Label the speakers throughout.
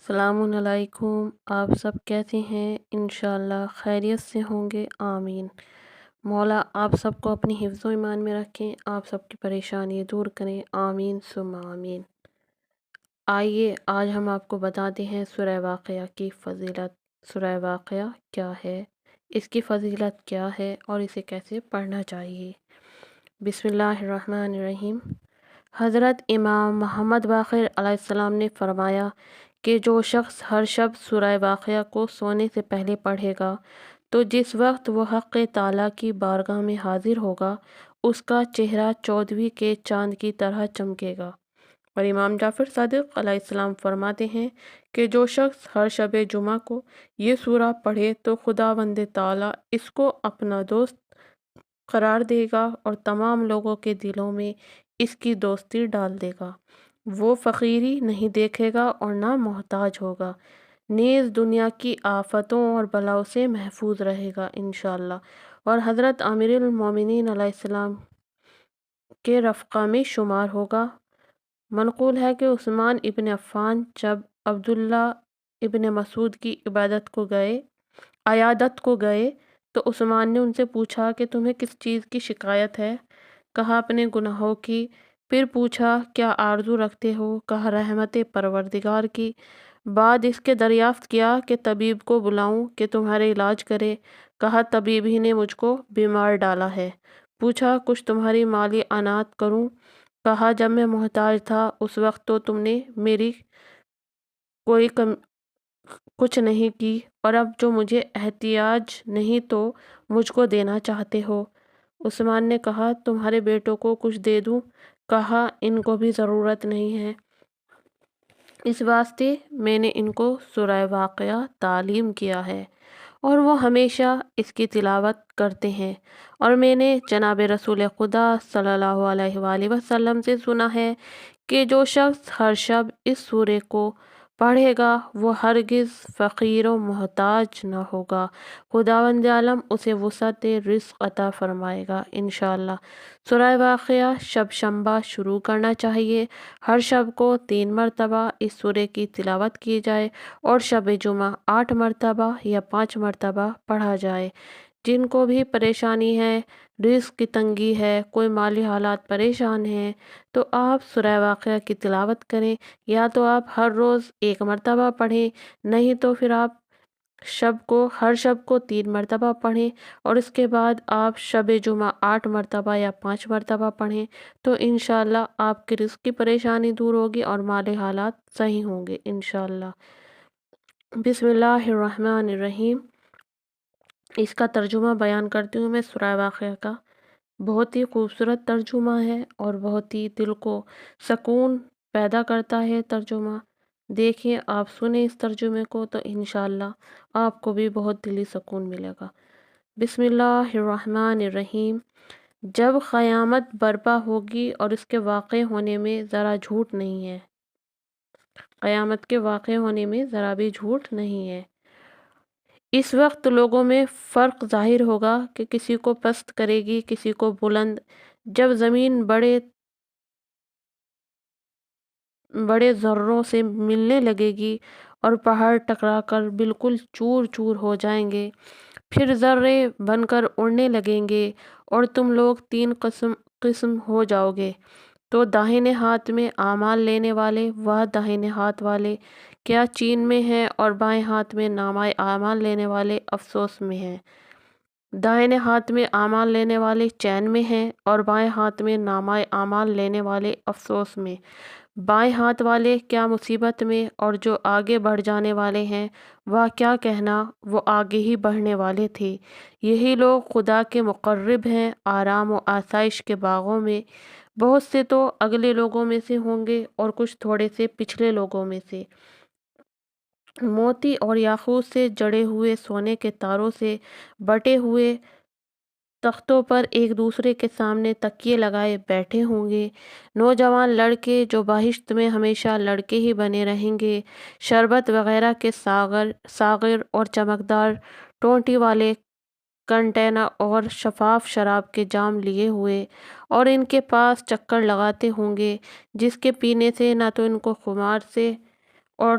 Speaker 1: السلام علیکم، آپ سب کیسے ہیں؟ انشاءاللہ خیریت سے ہوں گے، آمین۔ مولا آپ سب کو اپنی حفظ و ایمان میں رکھیں، آپ سب کی پریشانی دور کریں، آمین ثم آمین۔ آئیے آج ہم آپ کو بتاتے ہیں سورہ واقعہ کی فضیلت۔ سورہ واقعہ کیا ہے، اس کی فضیلت کیا ہے اور اسے کیسے پڑھنا چاہیے۔ بسم اللہ الرحمن الرحیم۔ حضرت امام محمد باقر علیہ السلام نے فرمایا کہ جو شخص ہر شب سورہ واقعہ کو سونے سے پہلے پڑھے گا تو جس وقت وہ حق تعالیٰ کی بارگاہ میں حاضر ہوگا اس کا چہرہ 14ویں کے چاند کی طرح چمکے گا۔ اور امام جعفر صادق علیہ السلام فرماتے ہیں کہ جو شخص ہر شب جمعہ کو یہ سورہ پڑھے تو خداوند تعالیٰ اس کو اپنا دوست قرار دے گا اور تمام لوگوں کے دلوں میں اس کی دوستی ڈال دے گا۔ وہ فقیری نہیں دیکھے گا اور نہ محتاج ہوگا، نیز دنیا کی آفتوں اور بلاؤں سے محفوظ رہے گا انشاءاللہ۔ اور حضرت امیر المومنین علیہ السلام کے رفقا میں شمار ہوگا۔ منقول ہے کہ عثمان ابن عفان جب عبداللہ ابن مسعود کی عیادت کو گئے تو عثمان نے ان سے پوچھا کہ تمہیں کس چیز کی شکایت ہے؟ کہا اپنے گناہوں کی۔ پھر پوچھا کیا آرزو رکھتے ہو؟ کہا رحمت پروردگار کی۔ بعد اس کے دریافت کیا کہ طبیب کو بلاؤں کہ تمہارے علاج کرے؟ کہا طبیب ہی نے مجھ کو بیمار ڈالا ہے۔ پوچھا کچھ تمہاری مالی اعنات کروں؟ کہا جب میں محتاج تھا اس وقت تو تم نے میری کوئی کچھ نہیں کی، اور اب جو مجھے احتیاج نہیں تو مجھ کو دینا چاہتے ہو؟ عثمان نے کہا تمہارے بیٹوں کو کچھ دے دوں؟ کہا ان کو بھی ضرورت نہیں ہے، اس واسطے میں نے ان کو سورہ واقعہ تعلیم کیا ہے اور وہ ہمیشہ اس کی تلاوت کرتے ہیں، اور میں نے جناب رسول خدا صلی اللہ علیہ وآلہ وسلم سے سنا ہے کہ جو شخص ہر شب اس سورے کو پڑھے گا وہ ہرگز فقیر و محتاج نہ ہوگا، خداوند عالم اسے وسعت رزق عطا فرمائے گا انشاءاللہ۔ سورہ واقعہ شب شنبہ شروع کرنا چاہیے، ہر شب کو 3 مرتبہ اس سورے کی تلاوت کی جائے اور شب جمعہ 8 مرتبہ یا 5 مرتبہ پڑھا جائے۔ جن کو بھی پریشانی ہے، رزق کی تنگی ہے، کوئی مالی حالات پریشان ہیں تو آپ سورہ واقعہ کی تلاوت کریں، یا تو آپ ہر روز 1 مرتبہ پڑھیں، نہیں تو پھر آپ ہر شب کو 3 مرتبہ پڑھیں، اور اس کے بعد آپ شب جمعہ 8 مرتبہ یا 5 مرتبہ پڑھیں تو انشاءاللہ آپ کے رزق کی پریشانی دور ہوگی اور مالی حالات صحیح ہوں گے انشاءاللہ۔ بسم اللہ الرحمن الرحیم۔ اس کا ترجمہ بیان کرتی ہوں میں سورہ واقعہ کا۔ بہت ہی خوبصورت ترجمہ ہے اور بہت ہی دل کو سکون پیدا کرتا ہے ترجمہ۔ دیکھیں آپ سنیں اس ترجمے کو تو انشاءاللہ آپ کو بھی بہت دلی سکون ملے گا۔ بسم اللہ الرحمن الرحیم۔ جب قیامت برپا ہوگی اور اس کے واقع ہونے میں ذرا جھوٹ نہیں ہے، قیامت کے واقع ہونے میں ذرا بھی جھوٹ نہیں ہے، اس وقت لوگوں میں فرق ظاہر ہوگا کہ کسی کو پست کرے گی کسی کو بلند۔ جب زمین بڑے ذروں سے ملنے لگے گی اور پہاڑ ٹکرا کر بالکل چور چور ہو جائیں گے، پھر ذرے بن کر اڑنے لگیں گے اور تم لوگ 3 قسم ہو جاؤ گے، تو داہنے ہاتھ میں اعمال لینے والے وہ داہنے ہاتھ والے کیا چین میں ہیں، اور بائیں ہاتھ میں نامہ اعمال لینے والے افسوس میں ہیں۔ دائیں ہاتھ میں اعمال لینے والے چین میں ہیں اور بائیں ہاتھ میں نامہ اعمال لینے والے افسوس میں۔ بائیں ہاتھ والے کیا مصیبت میں، اور جو آگے بڑھ جانے والے ہیں وہ کیا کہنا، وہ آگے ہی بڑھنے والے تھے۔ یہی لوگ خدا کے مقرب ہیں آرام و آسائش کے باغوں میں، بہت سے تو اگلے لوگوں میں سے ہوں گے اور کچھ تھوڑے سے پچھلے لوگوں میں سے۔ موتی اور یاقوت سے جڑے ہوئے سونے کے تاروں سے بٹے ہوئے تختوں پر ایک دوسرے کے سامنے تکیے لگائے بیٹھے ہوں گے۔ نوجوان لڑکے جو بہشت میں ہمیشہ لڑکے ہی بنے رہیں گے، شربت وغیرہ کے ساغر اور چمکدار ٹوٹی والے کنٹینر اور شفاف شراب کے جام لیے ہوئے، اور ان کے پاس چکر لگاتے ہوں گے جس کے پینے سے نہ تو ان کو خمار سے اور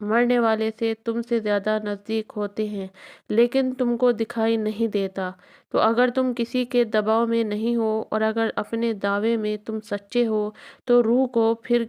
Speaker 1: مرنے والے سے تم سے زیادہ نزدیک ہوتے ہیں لیکن تم کو دکھائی نہیں دیتا۔ تو اگر تم کسی کے دباؤ میں نہیں ہو اور اگر اپنے دعوے میں تم سچے ہو تو روح کو پھیر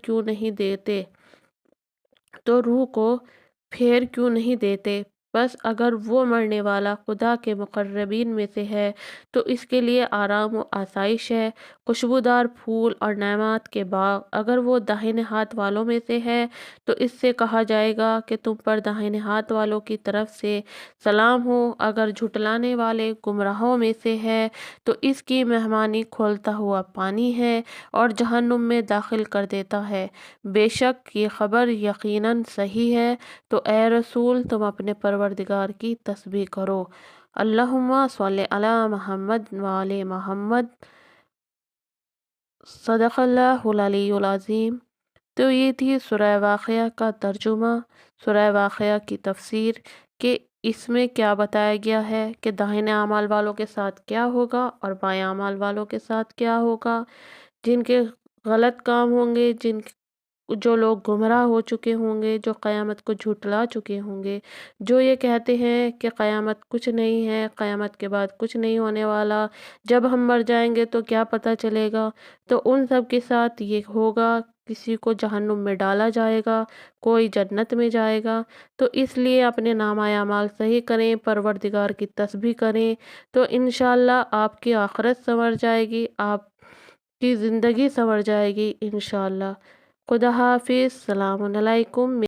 Speaker 1: کیوں نہیں دیتے؟ بس اگر وہ مرنے والا خدا کے مقربین میں سے ہے تو اس کے لیے آرام و آسائش ہے، خوشبودار پھول اور نعمات کے باغ۔ اگر وہ داہنے ہاتھ والوں میں سے ہے تو اس سے کہا جائے گا کہ تم پر داہنے ہاتھ والوں کی طرف سے سلام ہو۔ اگر جھٹلانے والے گمراہوں میں سے ہے تو اس کی مہمانی کھولتا ہوا پانی ہے اور جہنم میں داخل کر دیتا ہے۔ بے شک یہ خبر یقیناً صحیح ہے۔ تو اے رسول تم اپنے پروردگار کی تسبیح کرو۔ اللہم صلی علی محمد وعلی محمد، صدق اللہ العلی العظیم۔ تو یہ تھی سورہ واقعہ کا ترجمہ، سورہ واقعہ کی تفسیر، کہ اس میں کیا بتایا گیا ہے کہ داہنے اعمال والوں کے ساتھ کیا ہوگا اور بائیں اعمال والوں کے ساتھ کیا ہوگا، جن کے غلط کام ہوں گے، جو لوگ گمراہ ہو چکے ہوں گے، جو قیامت کو جھٹلا چکے ہوں گے، جو یہ کہتے ہیں کہ قیامت کچھ نہیں ہے، قیامت کے بعد کچھ نہیں ہونے والا، جب ہم مر جائیں گے تو کیا پتہ چلے گا، تو ان سب کے ساتھ یہ ہوگا، کسی کو جہنم میں ڈالا جائے گا، کوئی جنت میں جائے گا۔ تو اس لیے اپنے نامہ اعمال صحیح کریں، پروردگار کی تسبیح کریں، تو انشاءاللہ آپ کی آخرت سنور جائے گی، آپ کی زندگی سنور جائے گی انشاءاللہ۔ خدا حافظ، السلام علیکم۔